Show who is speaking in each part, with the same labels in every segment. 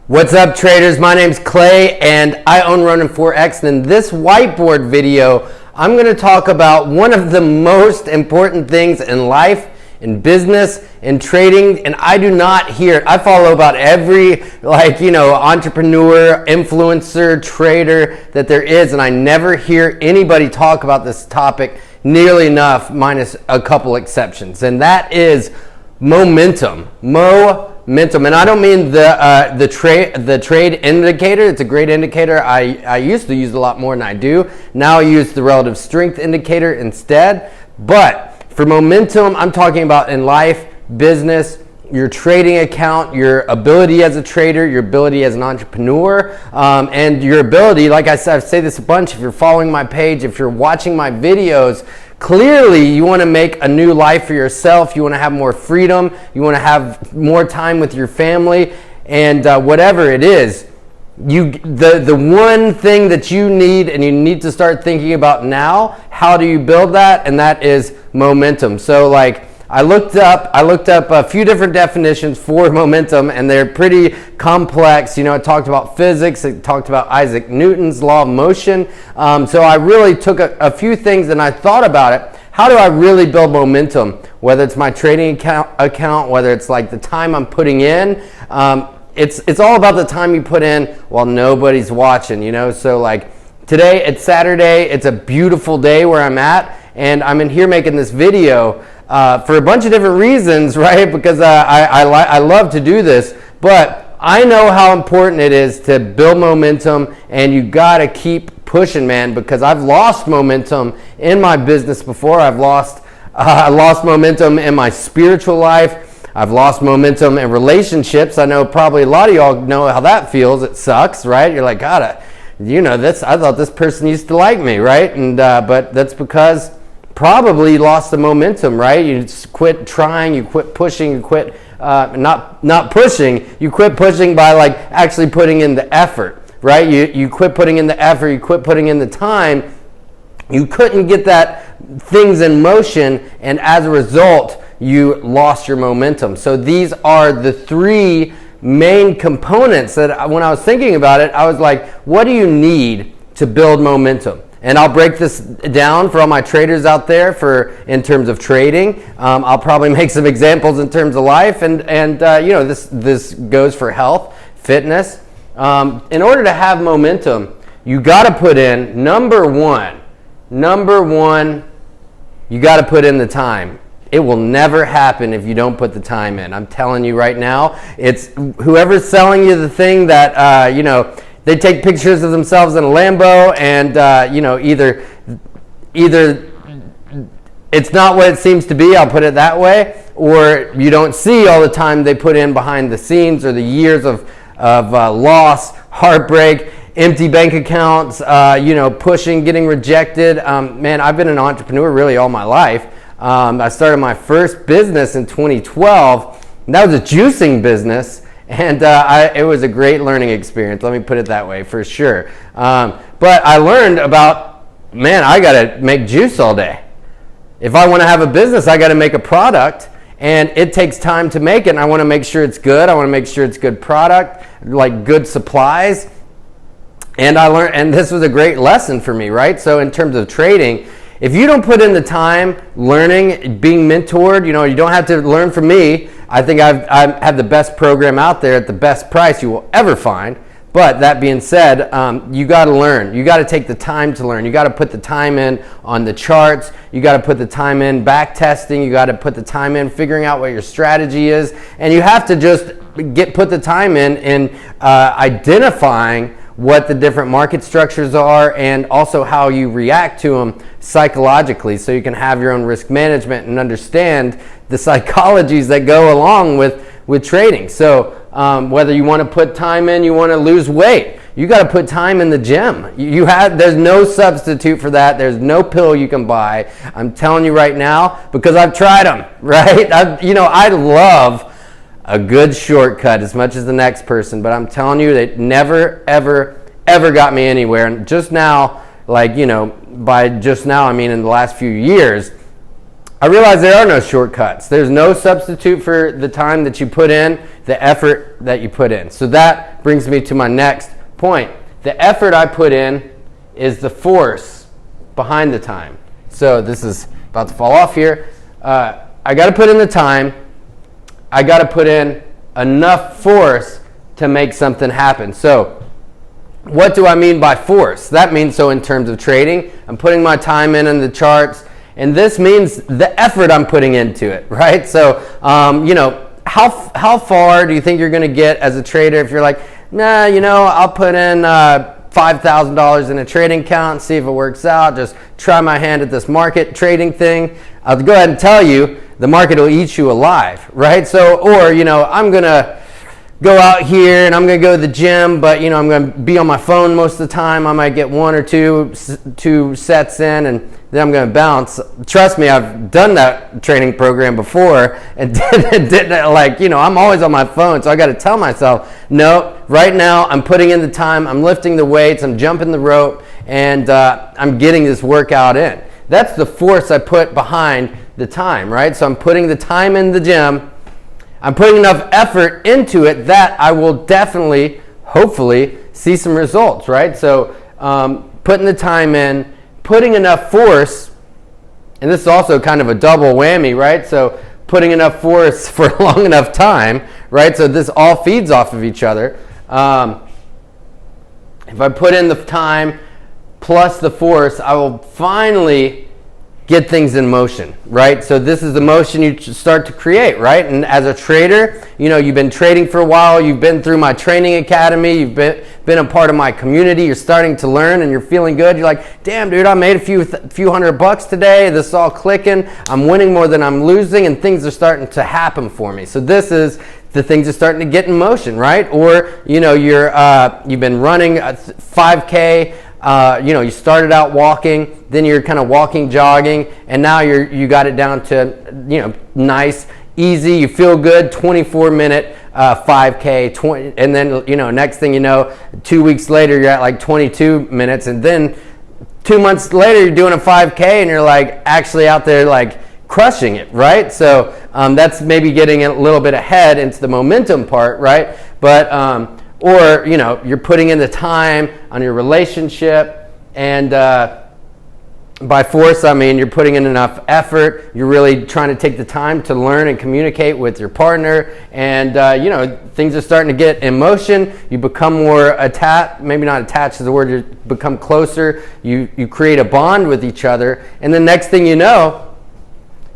Speaker 1: What's up, traders? My name's Clay and I own Forex, and in this whiteboard video I'm going to talk about one of the most important things in life, in business, in trading. And I do not hear, I follow about every entrepreneur, influencer, trader that there is, and I never hear anybody talk about this topic nearly enough, minus a couple exceptions, and that is momentum. Momentum, and I don't mean the trade indicator. It's a great indicator. I used to use a lot more than I do. Now I use the relative strength indicator instead. But for momentum, I'm talking about in life, business, your trading account, your ability as a trader, your ability as an entrepreneur, and your ability, like I said, I say this a bunch, if you're following my page, if you're watching my videos, clearly you want to make a new life for yourself. You want to have more freedom. You want to have more time with your family, and whatever it is, the one thing that you need and you need to start thinking about now, how do you build that? And that is momentum. So I looked up a few different definitions for momentum, and they're pretty complex. It talked about physics, it talked about Isaac Newton's law of motion. So I really took a few things and I thought about it. How do I really build momentum? Whether it's my trading account, whether it's like the time I'm putting in. It's all about the time you put in while nobody's watching, So today, it's Saturday, it's a beautiful day where I'm at, and I'm in here making this video for a bunch of different reasons, right? Because I love to do this, but I know how important it is to build momentum, and you gotta keep pushing, man, because I've lost momentum in my business before. I lost momentum in my spiritual life. I've lost momentum in relationships. I know probably a lot of y'all know how that feels. It sucks, right? You're like, God, I thought this person used to like me, right? And but that's because probably you lost the momentum, right? You just quit trying, you quit pushing, you quit not pushing, you quit pushing by actually putting in the effort, right? You quit putting in the effort, you quit putting in the time. You couldn't get things in motion, and as a result, you lost your momentum. So these are the three main components that when I was thinking about it, I was like, what do you need to build momentum? And I'll break this down for all my traders out there in terms of trading. I'll probably make some examples in terms of life, and this goes for health, fitness. In order to have momentum, you got to put in number one, you got to put in the time. It will never happen if you don't put the time in. I'm telling you right now, it's whoever's selling you the thing that, they take pictures of themselves in a Lambo, and, either it's not what it seems to be, I'll put it that way, or you don't see all the time they put in behind the scenes, or the years of loss, heartbreak, empty bank accounts, pushing, getting rejected. Man, I've been an entrepreneur really all my life. I started my first business in 2012, and that was a juicing business, and it was a great learning experience, let me put it that way, for sure. But I learned about, man, I gotta make juice all day. If I wanna have a business, I gotta make a product, and it takes time to make it, and I wanna make sure it's good, I wanna make sure it's good product, like good supplies. And I learned, and this was a great lesson for me, right? So in terms of trading, if you don't put in the time learning, being mentored, you don't have to learn from me. I think I have the best program out there at the best price you will ever find. But that being said, you got to learn. You got to take the time to learn. You got to put the time in on the charts. You got to put the time in back testing. You got to put the time in figuring out what your strategy is. And you have to just put the time in identifying what the different market structures are, and also how you react to them psychologically, so you can have your own risk management and understand the psychologies that go along with trading. So whether you want to put time in, you want to lose weight, you got to put time in the gym. There's no substitute for that. There's no pill you can buy. I'm telling you right now, because I've tried them, right? I love a good shortcut as much as the next person, but I'm telling you, they never, ever got me anywhere. And just now, by just now, I mean in the last few years, I realize there are no shortcuts. There's no substitute for the time that you put in, the effort that you put in. So that brings me to my next point. The effort I put in is the force behind the time. So this is about to fall off here. I got to put in the time. I got to put in enough force to make something happen. So what do I mean by force? That means, so in terms of trading, I'm putting my time in the charts, and this means the effort I'm putting into it, right? So, you know, how far do you think you're going to get as a trader if you're like, nah, you know, I'll put in $5,000 in a trading account, see if it works out, just try my hand at this market trading thing. I'll go ahead and tell you, the market will eat you alive, right? So, or, you know, I'm going to go out here and I'm going to go to the gym, but, you know, I'm going to be on my phone most of the time. I might get one or two sets in, and then I'm going to bounce. Trust me, I've done that training program before and did like, you know, I'm always on my phone, so I got to tell myself, no, right now I'm putting in the time, I'm lifting the weights, I'm jumping the rope, and I'm getting this workout in. That's the force I put behind the time, right? So I'm putting the time in the gym. I'm putting enough effort into it that I will definitely, hopefully, see some results, right? So putting the time in, putting enough force, and this is also kind of a double whammy, right? So putting enough force for a long enough time, right? So this all feeds off of each other. If I put in the time plus the force, I will finally get things in motion, right? So this is the motion you start to create, right? And as a trader, you know, you've been trading for a while, you've been through my training academy, you've been a part of my community, you're starting to learn and you're feeling good. You're like, damn, dude, I made a few $100 today, this is all clicking, I'm winning more than I'm losing, and things are starting to happen for me. So this is the things are starting to get in motion, right? Or, you know, you've been running a 5K, you know, you started out walking, then you're kind of walking, jogging, and now you got it down to, you know, nice, easy, you feel good, 24-minute 5K, 20, and then, you know, next thing you know, 2 weeks later, you're at like 22 minutes, and then 2 months later, you're doing a 5K, and you're like actually out there like crushing it, right? So that's maybe getting a little bit ahead into the momentum part, right? But or, you know, you're putting in the time on your relationship, and by force, I mean you're putting in enough effort, you're really trying to take the time to learn and communicate with your partner, and you know, things are starting to get in motion, you become more attached, maybe not attached is the word, you become closer, you create a bond with each other, and the next thing you know,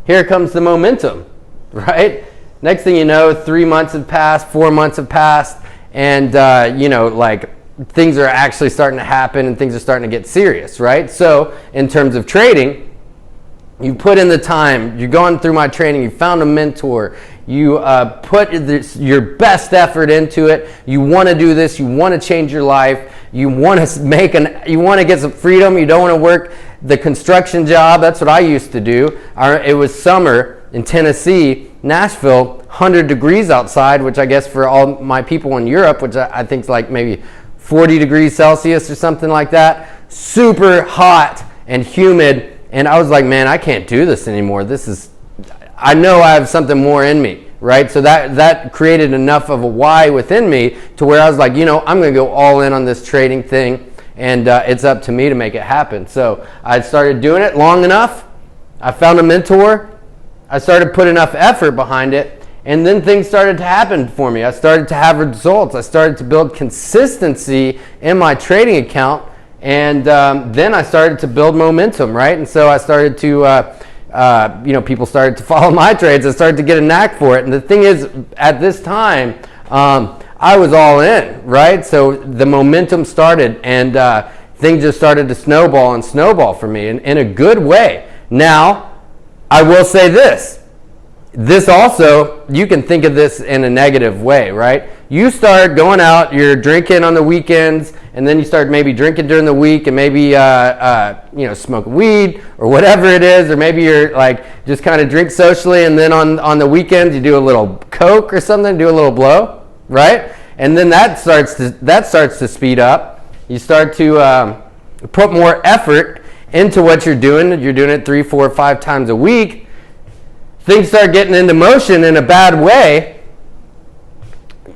Speaker 1: here comes the momentum, right? Next thing you know, 3 months have passed, 4 months have passed, and you know, like things are actually starting to happen and things are starting to get serious, right? So in terms of trading, you put in the time, you're going through my training, you found a mentor, you put your best effort into it, you want to do this, you want to change your life, you want to you want to get some freedom, you don't want to work the construction job. That's what I used to do. It was summer in Tennessee, Nashville, 100 degrees outside, which I guess for all my people in Europe, which I think is like maybe 40 degrees Celsius or something like that, super hot and humid, and I was like, man, I can't do this anymore. I know I have something more in me, right? So that created enough of a why within me to where I was like, you know, I'm going to go all in on this trading thing, and it's up to me to make it happen. So I started doing it long enough. I found a mentor. I started putting enough effort behind it, and then things started to happen for me. I started to have results. I started to build consistency in my trading account, and then I started to build momentum, right? And so I started to, you know, people started to follow my trades. I started to get a knack for it. And the thing is, at this time, I was all in, right? So the momentum started, and things just started to snowball and snowball for me in a good way. Now, I will say this also, you can think of this in a negative way, right? You start going out, you're drinking on the weekends, and then you start maybe drinking during the week, and maybe you know, smoking weed or whatever it is, or maybe you're like just kind of drink socially, and then on the weekends you do a little coke or something, do a little blow, right? And then that starts to speed up. You start to put more effort into what you're doing. You're doing it 3, 4, 5 times a week. things start getting into motion in a bad way.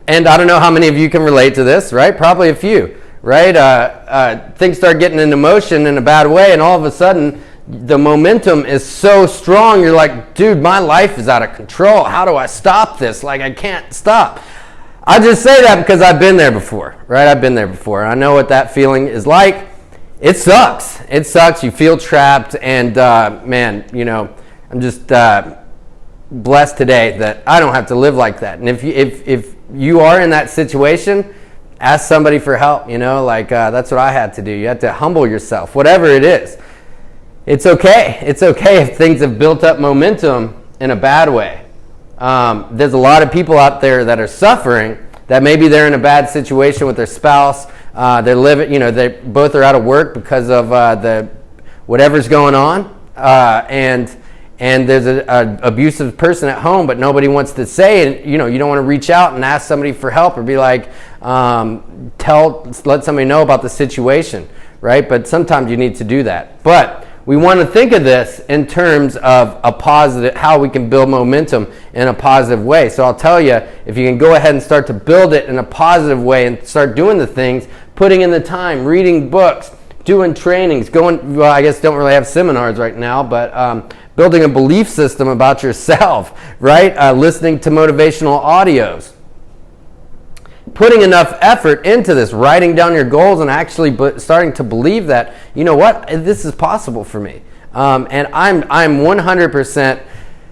Speaker 1: And I don't know how many of you can relate to this, right? Probably a few, right? Things start getting into motion in a bad way, and all of a sudden, the momentum is so strong, you're like, dude, my life is out of control. How do I stop this? Like, I can't stop. I just say that because I've been there before, right? I've been there before. I know what that feeling is like. It sucks. It sucks. You feel trapped, and man, you know, I'm just blessed today that I don't have to live like that. And if you are in that situation, ask somebody for help. You know, like that's what I had to do. You have to humble yourself, whatever it is. It's okay. It's okay if things have built up momentum in a bad way. There's a lot of people out there that are suffering, that maybe they're in a bad situation with their spouse. They're living, you know, they both are out of work because of the whatever's going on, and there's an abusive person at home, but nobody wants to say it. You know, you don't want to reach out and ask somebody for help or be like, let somebody know about the situation, right? But sometimes you need to do that. But we want to think of this in terms of a positive, how we can build momentum in a positive way. So I'll tell you, if you can go ahead and start to build it in a positive way and start doing the things, putting in the time, reading books, doing trainings, well, I guess don't really have seminars right now, but building a belief system about yourself, right? Listening to motivational audios. Putting enough effort into this, writing down your goals and actually starting to believe that, you know what, this is possible for me. And I'm 100%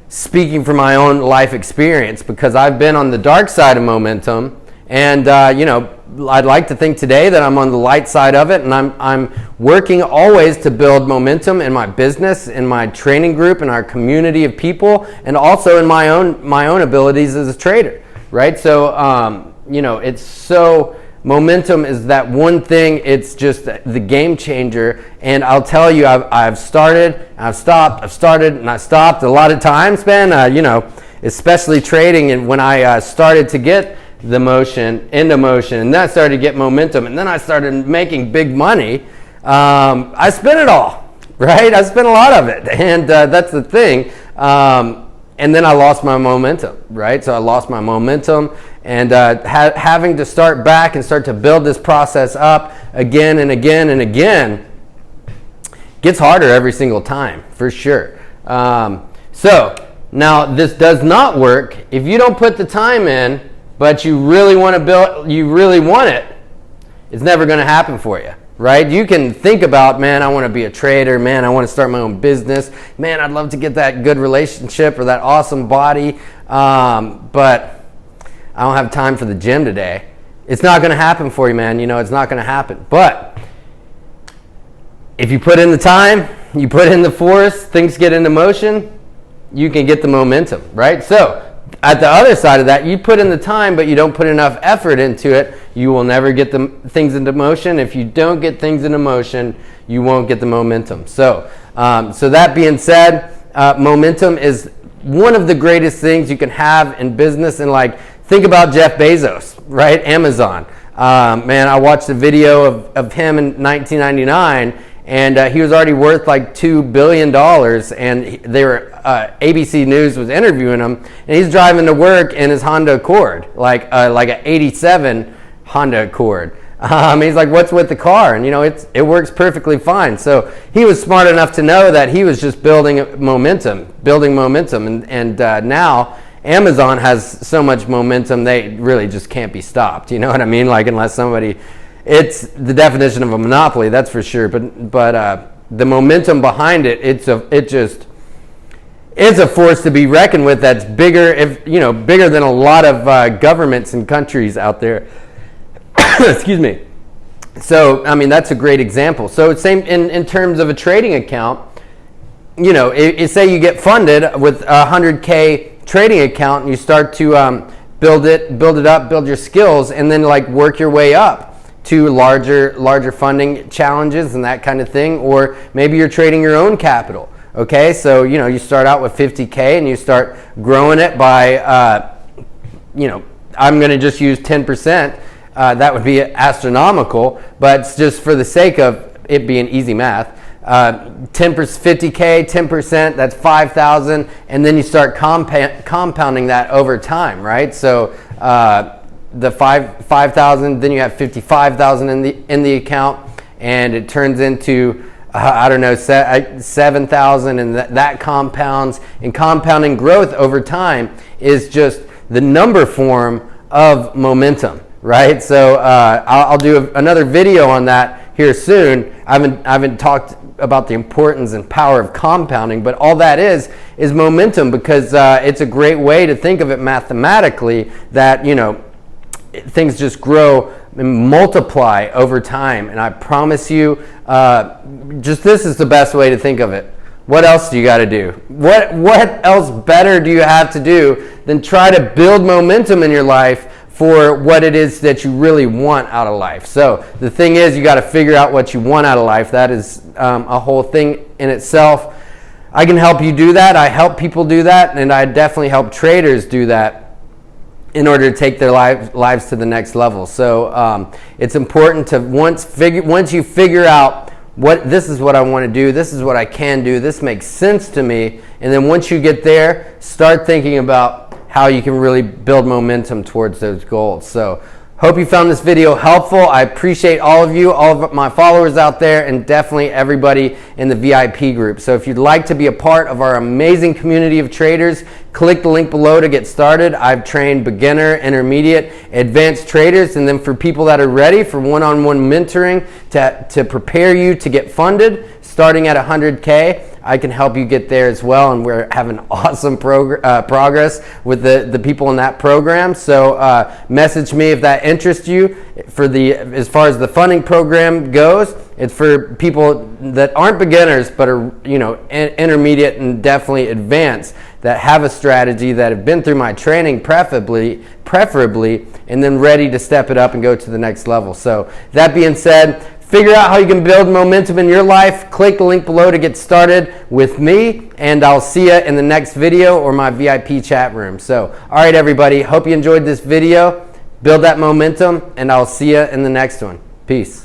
Speaker 1: speaking from my own life experience, because I've been on the dark side of momentum, and you know, I'd like to think today that I'm on the light side of it, and I'm working always to build momentum in my business, in my training group, in our community of people, and also in my own abilities as a trader, right? So you know, it's so, momentum is that one thing. It's just the game changer. And I'll tell you, I've started, I've stopped, I've started, and I stopped a lot of times, man. You know, especially trading, and when I started to get the motion into motion, and then I started to get momentum, and then I started making big money, I spent it all, right? I spent a lot of it, and that's the thing. And then I lost my momentum, right? So I lost my momentum, and having to start back and start to build this process up again and again and again gets harder every single time, for sure. So now this does not work if you don't put the time in, but you really want to build, you really want it. It's never going to happen for you. Right? You can think about, man, I want to be a trader. Man, I want to start my own business. Man, I'd love to get that good relationship or that awesome body. But I don't have time for the gym today. It's not going to happen for you, man. You know, it's not going to happen. But if you put in the time, you put in the force, things get into motion, you can get the momentum, right? So at the other side of that, you put in the time, but you don't put enough effort into it, you will never get the things into motion. If you don't get things into motion, you won't get the momentum. So, so that being said, momentum is one of the greatest things you can have in business. And like, think about Jeff Bezos, right? Amazon. Man, I watched a video of him in 1999, and he was already worth like $2 billion, and they were ABC News was interviewing him, and he's driving to work in his Honda Accord, like an '87 Honda Accord. He's like, what's with the car? And you know, it works perfectly fine. So he was smart enough to know that he was just building momentum, and now Amazon has so much momentum, they really just can't be stopped. You know what I mean? Like, unless somebody, it's the definition of a monopoly, that's for sure. But the momentum behind it, it's a force to be reckoned with. That's bigger, bigger than a lot of governments and countries out there. Excuse me. So, I mean, that's a great example. So, same in terms of a trading account. You know, say you get funded with a 100K trading account, and you start to build it up, build your skills, and then like work your way up to larger funding challenges and that kind of thing. Or maybe you're trading your own capital. Okay, so you know, you start out with 50K and you start growing it by, I'm going to just use 10%. That would be astronomical, but it's just for the sake of it being easy math. 50K, 10%, that's 5,000, and then you start compounding that over time, right? So the 5,000, then you have 55,000 in the account, and it turns into I don't know, 7,000, and that compounds. And compounding growth over time is just the number form of momentum, right? So I'll do another video on that here soon. I haven't talked about the importance and power of compounding, but all that is momentum, because it's a great way to think of it mathematically, that, you know, things just grow and multiply over time. And I promise you, just this is the best way to think of it. What else do you got to do? What else better do you have to do than try to build momentum in your life for what it is that you really want out of life? So the thing is, you got to figure out what you want out of life. That is a whole thing in itself. I can help you do that. I help people do that, and I definitely help traders do that in order to take their lives to the next level. So it's important to once you figure out this is what I want to do, this is what I can do, this makes sense to me, and then once you get there, start thinking about how you can really build momentum towards those goals. So hope you found this video helpful. I appreciate all of you, all of my followers out there, and definitely everybody in the VIP group. So if you'd like to be a part of our amazing community of traders, click the link below to get started. I've trained beginner, intermediate, advanced traders, and then for people that are ready for one-on-one mentoring to prepare you to get funded, starting at 100K, I can help you get there as well, and we're having awesome progress with the people in that program. So message me if that interests you. As far as the funding program goes, it's for people that aren't beginners but are, you know, intermediate and definitely advanced, that have a strategy, that have been through my training preferably, and then ready to step it up and go to the next level. So that being said, figure out how you can build momentum in your life. Click the link below to get started with me, and I'll see you in the next video or my VIP chat room. So, all right, everybody, hope you enjoyed this video. Build that momentum, and I'll see you in the next one. Peace.